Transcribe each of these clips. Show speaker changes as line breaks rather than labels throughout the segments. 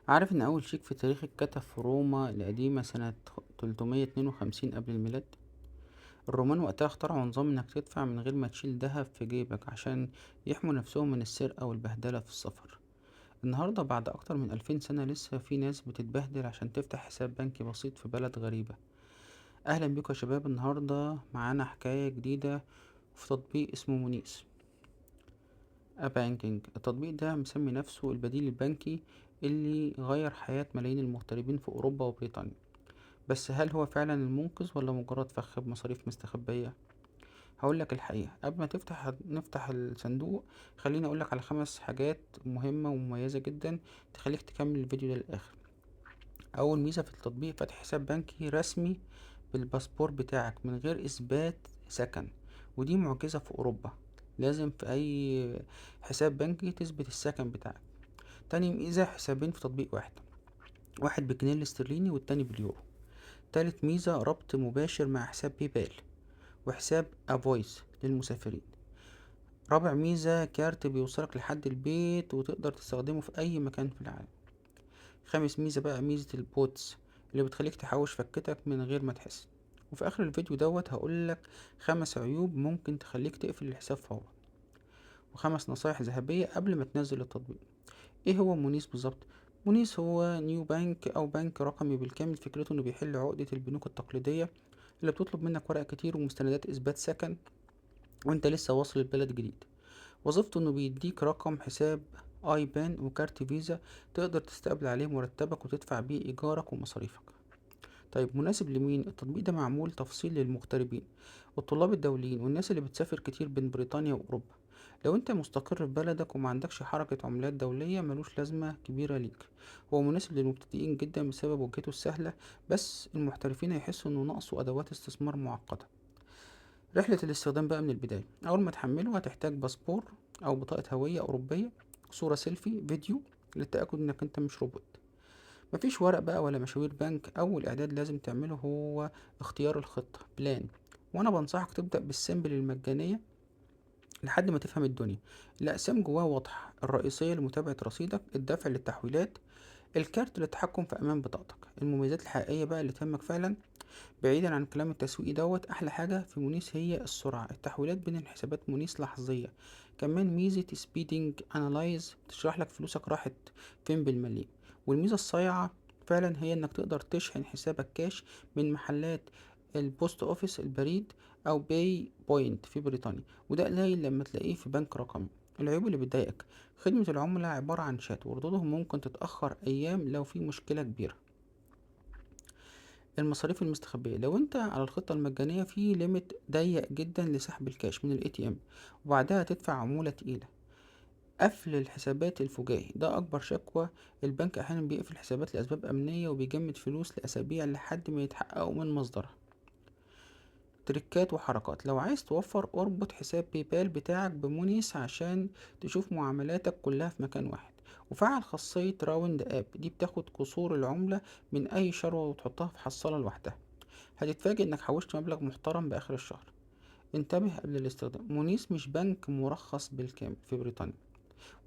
عارف إن أول شيك في تاريخ اتكتب في روما القديمة سنة 352 قبل الميلاد؟ الرومان وقتها اخترعوا نظام إنك تدفع من غير ما تشيل دهب في جيبك عشان يحموا نفسهم من السرقة والبهدلة في السفر. النهاردة بعد أكتر من 2000 سنة لسه في ناس بتتبهدل عشان تفتح حساب بنكي بسيط في بلد غريبة. أهلا بيكم يا شباب، النهاردة معانا حكاية جديدة في تطبيق اسمه مونيس بانكينج. التطبيق ده مسمي نفسه البديل البنكي اللي غير حياة ملايين المغتربين في أوروبا وبريطانيا. بس هل هو فعلا المنقذ ولا مجرد فخ بمصاريف مستخبية؟ هقولك الحقيقة قبل ما نفتح الصندوق. خليني أقولك على 5 حاجات مهمة ومميزة جدا تخليك تكمل الفيديو ده للآخر. أول ميزة في التطبيق فتح حساب بنكي رسمي بالباسبور بتاعك من غير إثبات سكن، ودي معجزة في أوروبا. لازم في أي حساب بنكي تثبت السكن بتاعك. تاني ميزة حسابين في تطبيق واحد، واحد بالجنيه الاسترليني والتاني باليورو. تالت ميزة ربط مباشر مع حساب باي بال وحساب افويس للمسافرين. رابع ميزة كارت بيوصلك لحد البيت وتقدر تستخدمه في أي مكان في العالم. خامس ميزة بقى ميزة البوتس اللي بتخليك تحوش فكتك من غير ما تحس. وفي آخر الفيديو هقولك 5 عيوب ممكن تخليك تقفل الحساب فورا، و5 نصايح ذهبية قبل ما تنزل التطبيق. ايه هو مونيس بالظبط؟ مونيس هو نيو بانك او بنك رقمي بالكامل. فكرته انه بيحل عقدة البنوك التقليدية اللي بتطلب منك ورق كتير ومستندات اثبات سكن وانت لسه واصل البلد جديد. وظيفته انه بيديك رقم حساب اي بان وكارت فيزا تقدر تستقبل عليه مرتبك وتدفع بيه ايجارك ومصاريفك. طيب مناسب لمين؟ التطبيق ده معمول تفصيل للمغتربين والطلاب الدوليين والناس اللي بتسافر كتير بين بريطانيا وأوروبا. لو انت مستقر في بلدك وما عندكش حركة عملات دولية ملوش لازمة كبيرة ليك. هو مناسب للمبتدئين جدا بسبب واجهته السهلة، بس المحترفين هيحسوا انه ناقصه ادوات استثمار معقدة. رحلة الاستخدام بقى من البداية، اول ما تحمله هتحتاج باسبور او بطاقة هوية اوروبية، صورة سيلفي، فيديو للتأكد انك انت مش روبوت. مفيش ورق بقى ولا مشاوير بنك. اول اعداد لازم تعمله هو اختيار الخطة بلان، وانا بنصحك تبدأ بالسيمبل المجانية لحد ما تفهم الدنيا. الاقسام جواه واضحة، الرئيسية لمتابعة رصيدك، الدفع للتحويلات، الكارت للتحكم في امان بطاقتك. المميزات الحقيقية بقى اللي تهمك فعلا بعيدا عن الكلام التسويقي احلى حاجة في مونيس هي السرعة. التحويلات بين الحسابات مونيس لحظية. كمان ميزة سبيدنج انالايز تشرح لك فلوسك راحت فين بالمليم. والميزة الصايعة فعلا هي انك تقدر تشحن حسابك كاش من محلات البوست اوفيس البريد او باي بوينت في بريطانيا، وده قليل لما تلاقيه في بنك رقمي. العيوب اللي بتضايقك، خدمة العملاء عبارة عن شات وردودهم ممكن تتأخر أيام لو في مشكلة كبيرة. المصاريف المستخبية، لو انت على الخطة المجانية في ليميت ضيق جدا لسحب الكاش من الاي تي ام وبعدها تدفع عمولة تقيلة. قفل الحسابات الفجائي ده اكبر شكوى. البنك احيانا بيقفل حسابات لاسباب امنية وبيجمد فلوس لاسابيع لحد ما يتحققوا من مصدرها. تريكات وحركات، لو عايز توفر اربط حساب باي بال بتاعك بمونيس عشان تشوف معاملاتك كلها في مكان واحد. وفعل خاصية راوند اب، دي بتاخد قصور العملة من اي شروة وتحطها في حصالة لوحدها. هتتفاجئ انك حوشت مبلغ محترم باخر الشهر. انتبه قبل الاستخدام، مونيس مش بنك مرخص بالكامل في بريطانيا،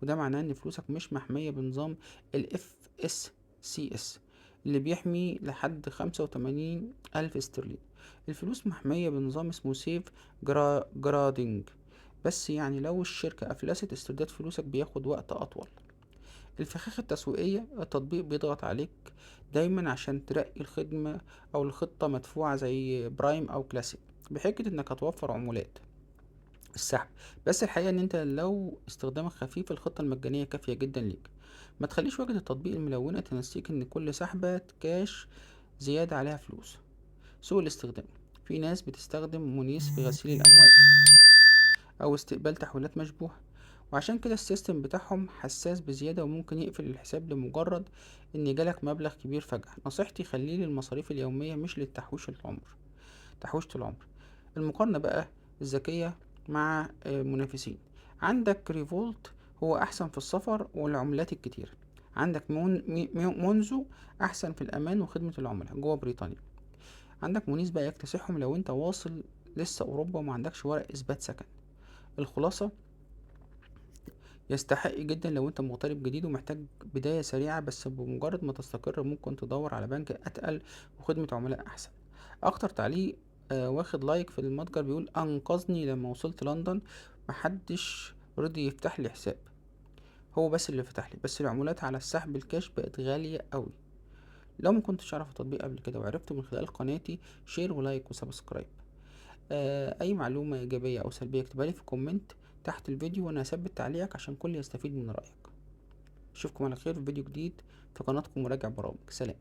وده معناه ان فلوسك مش محمية بنظام ال FSCS اللي بيحمي لحد 85,000 استرليني. الفلوس محمية بنظام اسمه سيف جرادينج، بس يعني لو الشركة أفلست استرداد فلوسك بياخد وقت أطول. الفخاخة التسويقية، التطبيق بيضغط عليك دايما عشان ترقي الخدمة أو الخطة مدفوعة زي برايم أو كلاسيك بحجة إنك هتوفر عمولات السحب. بس الحقيقة إن أنت لو استخدامك خفيف الخطة المجانية كافية جدا ليك. ما تخليش واجهة التطبيق الملونة تنسيك إن كل سحبة كاش زيادة عليها فلوس. سوء الاستخدام، في ناس بتستخدم مونيس في غسيل الأموال أو استقبال تحويلات مشبوهة، وعشان كده السيستم بتاعهم حساس بزيادة وممكن يقفل الحساب لمجرد ان جالك مبلغ كبير فجأة. نصيحتي خليه للمصاريف اليومية مش تحويشة العمر. المقارنة بقى الذكية مع منافسين. عندك ريفولت هو احسن في السفر والعملات الكتير. عندك مونزو احسن في الامان وخدمة العملاء جوه بريطانيا. عندك مونيس بقى يكتسحهم لو انت واصل لسه اوروبا وما عندكش ورق اثبات سكن. الخلاصة، يستحق جدا لو انت مغترب جديد ومحتاج بداية سريعة، بس بمجرد ما تستقر ممكن تدور على بنك اتقل وخدمة عملاء احسن. اكتر تعليق واخد لايك في المتجر بيقول: انقذني لما وصلت لندن، محدش رضي يفتح لي حساب، هو بس اللي فتح لي، بس العمولات على السحب الكاش بقت غالية قوي. لو ما كنتش اعرف التطبيق قبل كده وعرفته من خلال قناتي، شير ولايك وسبسكرايب. اي معلومة ايجابية او سلبية اكتبها لي في كومنت تحت الفيديو، وانا هثبت تعليقك عشان كل يستفيد من رأيك. اشوفكم على خير في فيديو جديد في قناتكم مراجع برامج. سلام.